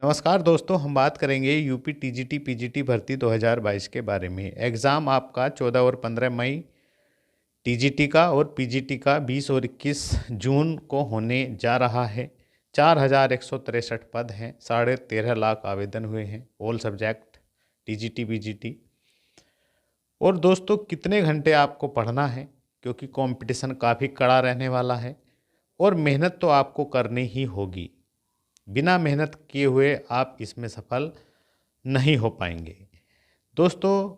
नमस्कार दोस्तों, हम बात करेंगे यूपी टीजीटी पीजीटी भर्ती 2022 के बारे में। एग्ज़ाम आपका 14 और 15 मई टीजीटी का और पीजीटी का 20 और 21 जून को होने जा रहा है। 4163 पद हैं, 13.5 लाख आवेदन हुए हैं, ऑल सब्जेक्ट टीजीटी पीजीटी। और दोस्तों कितने घंटे आपको पढ़ना है, क्योंकि कंपटीशन काफ़ी कड़ा रहने वाला है और मेहनत तो आपको करनी ही होगी। बिना मेहनत किए हुए आप इसमें सफल नहीं हो पाएंगे। दोस्तों,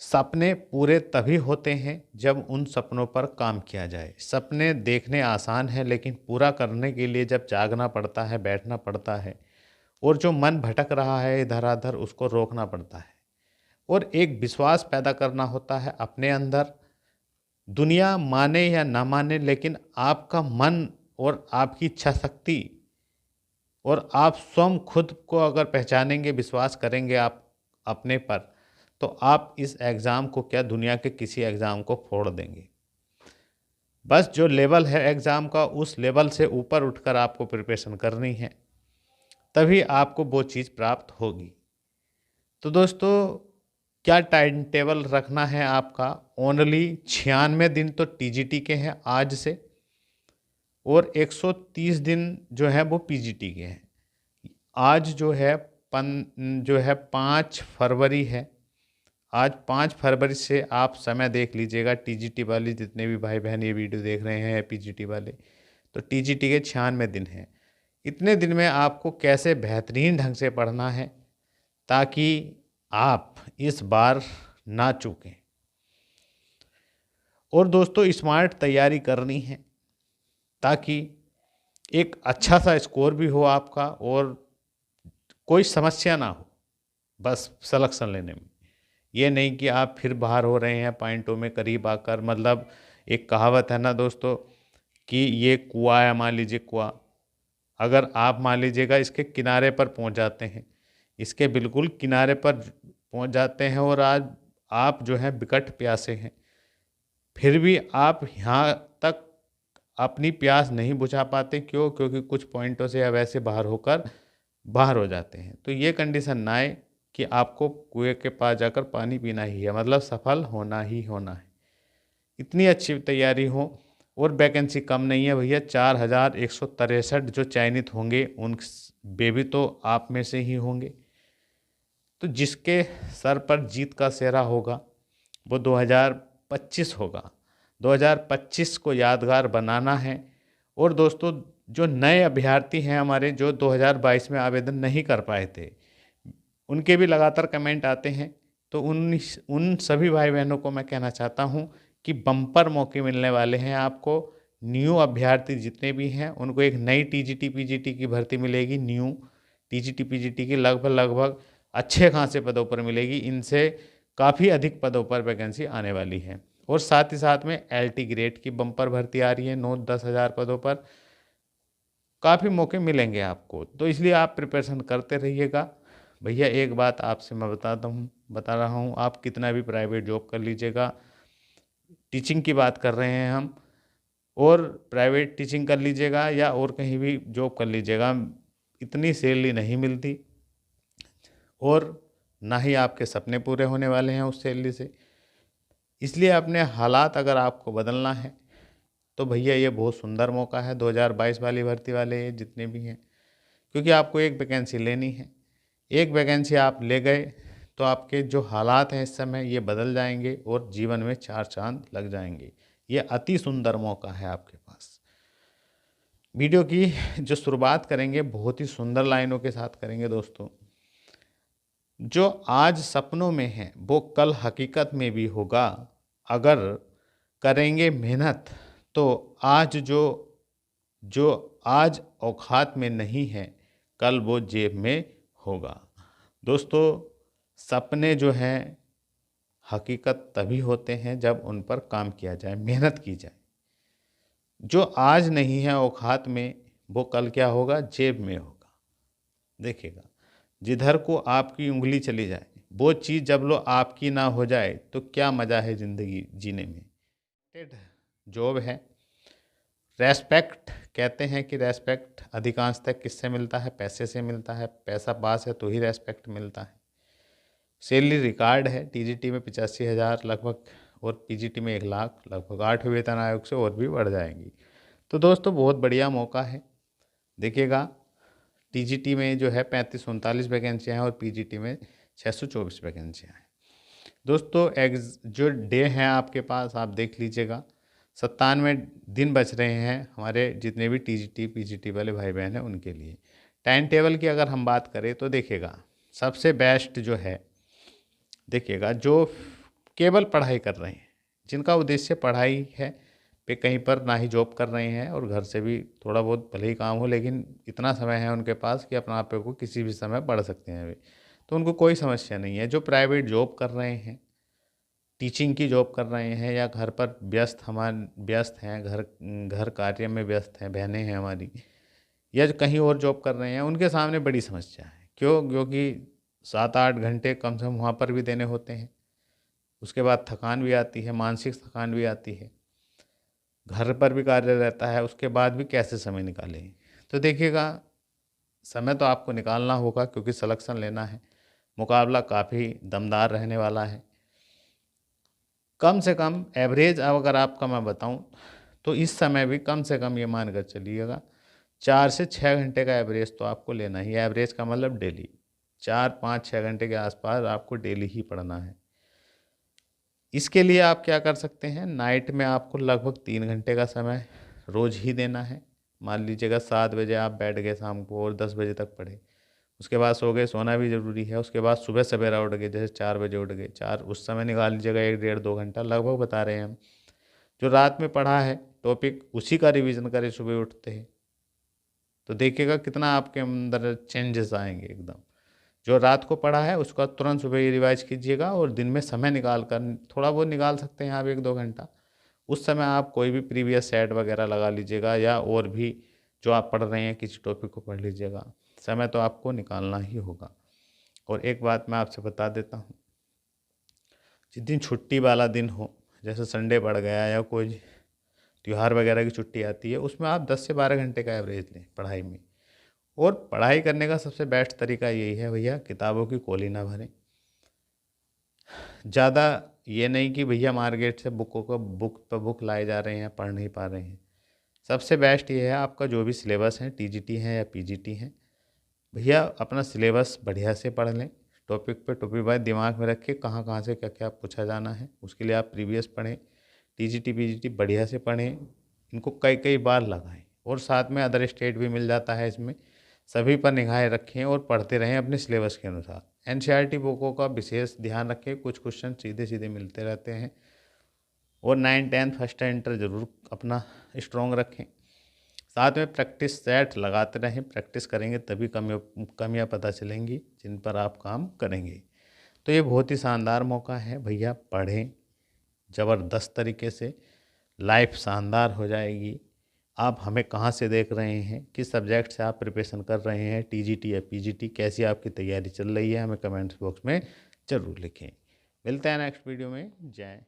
सपने पूरे तभी होते हैं जब उन सपनों पर काम किया जाए। सपने देखने आसान है, लेकिन पूरा करने के लिए जब जागना पड़ता है, बैठना पड़ता है और जो मन भटक रहा है इधर उधर, उसको रोकना पड़ता है और एक विश्वास पैदा करना होता है अपने अंदर। दुनिया माने या ना माने, लेकिन आपका मन और आपकी इच्छा शक्ति और आप स्वयं खुद को अगर पहचानेंगे, विश्वास करेंगे आप अपने पर, तो आप इस एग्ज़ाम को क्या, दुनिया के किसी एग्ज़ाम को फोड़ देंगे। बस जो लेवल है एग्ज़ाम का, उस लेवल से ऊपर उठकर आपको प्रिपरेशन करनी है, तभी आपको वो चीज़ प्राप्त होगी। तो दोस्तों, क्या टाइम टेबल रखना है आपका? ओनली 96 दिन तो टीजीटी के हैं आज से, और 130 दिन जो है वो पीजीटी के हैं। आज जो है 5 फरवरी है। आज 5 फरवरी से आप समय देख लीजिएगा। टीजीटी वाले जितने भी भाई बहन ये वीडियो देख रहे हैं पीजीटी वाले, तो टीजीटी के 96 दिन हैं। इतने दिन में आपको कैसे बेहतरीन ढंग से पढ़ना है ताकि आप इस बार ना चूकें। और दोस्तों, स्मार्ट तैयारी करनी है ताकि एक अच्छा सा स्कोर भी हो आपका और कोई समस्या ना हो बस सिलेक्शन लेने में। ये नहीं कि आप फिर बाहर हो रहे हैं पॉइंटों में करीब आकर। मतलब एक कहावत है ना दोस्तों, कि ये कुआं है, मान लीजिए कुआं, अगर आप मान लीजिएगा इसके किनारे पर पहुंच जाते हैं, इसके बिल्कुल किनारे पर पहुंच जाते हैं और आज आप जो है विकट प्यासे हैं, फिर भी आप यहाँ तक अपनी प्यास नहीं बुझा पाते। क्यों? क्योंकि कुछ पॉइंटों से अब ऐसे बाहर हो जाते हैं। तो ये कंडीशन ना आए कि आपको कुएं के पास जाकर पानी पीना ही है, मतलब सफल होना ही होना है। इतनी अच्छी तैयारी हो। और वैकेंसी कम नहीं है भैया, 4163 जो चयनित होंगे उन वे भी तो आप में से ही होंगे। तो जिसके सर पर जीत का सेहरा होगा वो 2025 होगा। 2025 को यादगार बनाना है। और दोस्तों, जो नए अभ्यर्थी हैं हमारे, जो 2022 में आवेदन नहीं कर पाए थे, उनके भी लगातार कमेंट आते हैं। तो उन सभी भाई बहनों को मैं कहना चाहता हूं कि बम्पर मौके मिलने वाले हैं आपको। न्यू अभ्यर्थी जितने भी हैं उनको एक नई टीजीटी पीजीटी की भर्ती मिलेगी। न्यू टीजीटी पीजीटी की लगभग अच्छे खासे पदों पर मिलेगी। इनसे काफ़ी अधिक पदों पर वैकेंसी आने वाली है। और साथ ही साथ में एलटी ग्रेड की बम्पर भर्ती आ रही है। 9-10 हज़ार पदों पर काफ़ी मौके मिलेंगे आपको। तो इसलिए आप प्रिपरेशन करते रहिएगा। भैया एक बात आपसे मैं बता रहा हूँ, आप कितना भी प्राइवेट जॉब कर लीजिएगा, टीचिंग की बात कर रहे हैं हम, और प्राइवेट टीचिंग कर लीजिएगा या और कहीं भी जॉब कर लीजिएगा, इतनी सैलरी नहीं मिलती और ना ही आपके सपने पूरे होने वाले हैं उस सैलरी से। इसलिए अपने हालात अगर आपको बदलना है तो भैया ये बहुत सुंदर मौका है 2022 वाली भर्ती वाले जितने भी हैं, क्योंकि आपको एक वैकेंसी लेनी है। एक वैकेंसी आप ले गए तो आपके जो हालात हैं इस समय ये बदल जाएंगे और जीवन में 4 चांद लग जाएंगे। ये अति सुंदर मौका है आपके पास। वीडियो की जो शुरुआत करेंगे बहुत ही सुंदर लाइनों के साथ करेंगे दोस्तों। जो आज सपनों में है वो कल हकीकत में भी होगा। अगर करेंगे मेहनत तो आज जो आज औकात में नहीं है, कल वो जेब में होगा। दोस्तों, सपने जो हैं हकीकत तभी होते हैं जब उन पर काम किया जाए, मेहनत की जाए। जो आज नहीं है औकात में, वो कल क्या होगा, जेब में होगा। देखिएगा, जिधर को आपकी उंगली चली जाए वो चीज़ जब लो आपकी ना हो जाए तो क्या मज़ा है ज़िंदगी जीने में। जॉब है, रेस्पेक्ट कहते हैं कि रेस्पेक्ट अधिकांशतः किससे मिलता है? पैसे से मिलता है। पैसा पास है तो ही रेस्पेक्ट मिलता है। सैलरी रिकॉर्ड है, टीजीटी में 85,000 लगभग और पीजीटी में 1,00,000 लगभग। 8वें वेतन आयोग से और भी बढ़ जाएंगी। तो दोस्तों बहुत बढ़िया मौका है। देखिएगा, टीजीटी में जो है 3539 वैकेंसियाँ हैं और पीजीटी में 624 वैकेंसियाँ हैं। दोस्तों जो डे हैं आपके पास, आप देख लीजिएगा, 97 दिन बच रहे हैं हमारे जितने भी टीजीटी पीजीटी वाले भाई बहन हैं उनके लिए। टाइम टेबल की अगर हम बात करें तो देखिएगा, सबसे बेस्ट जो है, देखिएगा, जो केवल पढ़ाई कर रहे हैं, जिनका उद्देश्य पढ़ाई है, पे कहीं पर ना ही जॉब कर रहे हैं और घर से भी थोड़ा बहुत भले ही काम हो, लेकिन इतना समय है उनके पास कि अपना आप को किसी भी समय पढ़ सकते हैं वे, तो उनको कोई समस्या नहीं है। जो प्राइवेट जॉब कर रहे हैं, टीचिंग की जॉब कर रहे हैं, या घर पर व्यस्त हैं, घर कार्य में व्यस्त हैं, बहनें हैं हमारी, या जो कहीं और जॉब कर रहे हैं, उनके सामने बड़ी समस्या है। क्योंकि 7-8 घंटे कम से कम वहाँ पर भी देने होते हैं। उसके बाद थकान भी आती है, मानसिक थकान भी आती है, घर पर भी कार्य रहता है, उसके बाद भी कैसे समय निकालें? तो देखिएगा, समय तो आपको निकालना होगा क्योंकि सिलेक्शन लेना है। मुकाबला काफ़ी दमदार रहने वाला है। कम से कम एवरेज अगर आपका मैं बताऊं तो इस समय भी कम से कम ये मान कर चलिएगा 4 से 6 घंटे का एवरेज तो आपको लेना ही है। एवरेज का मतलब डेली 4-5-6 घंटे के आसपास आपको डेली ही पढ़ना है। इसके लिए आप क्या कर सकते हैं, नाइट में आपको लगभग 3 घंटे का समय रोज़ ही देना है। मान लीजिएगा 7 बजे आप बैठ गए शाम को और 10 बजे तक पढ़े, उसके बाद सो गए, सोना भी ज़रूरी है। उसके बाद सुबह सवेरा उठ गए, जैसे 4 बजे उठ गए, उस समय निकाल लीजिएगा 1-1.5-2 घंटा लगभग बता रहे हैं हम। जो रात में पढ़ा है टॉपिक, उसी का रिवीजन करें सुबह उठते हैं, तो देखिएगा कितना आपके अंदर चेंजेस आएंगे एकदम। जो रात को पढ़ा है उसका तुरंत सुबह ही रिवाइज कीजिएगा और दिन में समय निकाल कर, थोड़ा बहुत निकाल सकते हैं आप 1-2 घंटा, उस समय आप कोई भी प्रीवियस सेट वगैरह लगा लीजिएगा, या और भी जो आप पढ़ रहे हैं किसी टॉपिक को पढ़ लीजिएगा। समय तो आपको निकालना ही होगा। और एक बात मैं आपसे बता देता हूँ, जिस दिन छुट्टी वाला दिन हो, जैसे संडे पड़ गया या कोई त्यौहार वगैरह की छुट्टी आती है, उसमें आप 10 से 12 घंटे का एवरेज लें पढ़ाई में। और पढ़ाई करने का सबसे बेस्ट तरीका यही है भैया, किताबों की कोली ना भरें। ज़्यादा ये नहीं कि भैया मार्केट से बुक पर बुक लाए जा रहे हैं, पढ़ नहीं पा रहे हैं। सबसे बेस्ट ये है, आपका जो भी सिलेबस है, टीजीटी है या पीजीटी है, भैया अपना सिलेबस बढ़िया से पढ़ लें। टॉपिक पे टॉपिक वाइज दिमाग में रख के कहाँ कहाँ से क्या क्या पूछा जाना है, उसके लिए आप प्रीवियस पढ़ें। टीजीटी पीजीटी बढ़िया से पढ़ें, इनको कई कई बार लगाएं। और साथ में अदर स्टेट भी मिल जाता है इसमें, सभी पर निगाहें रखें और पढ़ते रहें अपने सिलेबस के अनुसार। एनसीईआरटी बुकों का विशेष ध्यान रखें, कुछ क्वेश्चन सीधे सीधे मिलते रहते हैं। और 9-10 फर्स्ट एंटर जरूर अपना स्ट्रॉन्ग रखें। साथ में प्रैक्टिस सेट लगाते रहें, प्रैक्टिस करेंगे तभी कमियाँ पता चलेंगी जिन पर आप काम करेंगे। तो ये बहुत ही शानदार मौका है भैया, पढ़ें ज़बरदस्त तरीके से, लाइफ शानदार हो जाएगी। आप हमें कहाँ से देख रहे हैं, किस सब्जेक्ट से आप प्रिपरेशन कर रहे हैं, टीजीटी या पीजीटी, कैसी आपकी तैयारी चल रही है, हमें कमेंट्स बॉक्स में ज़रूर लिखें। मिलते हैं नेक्स्ट वीडियो में। जय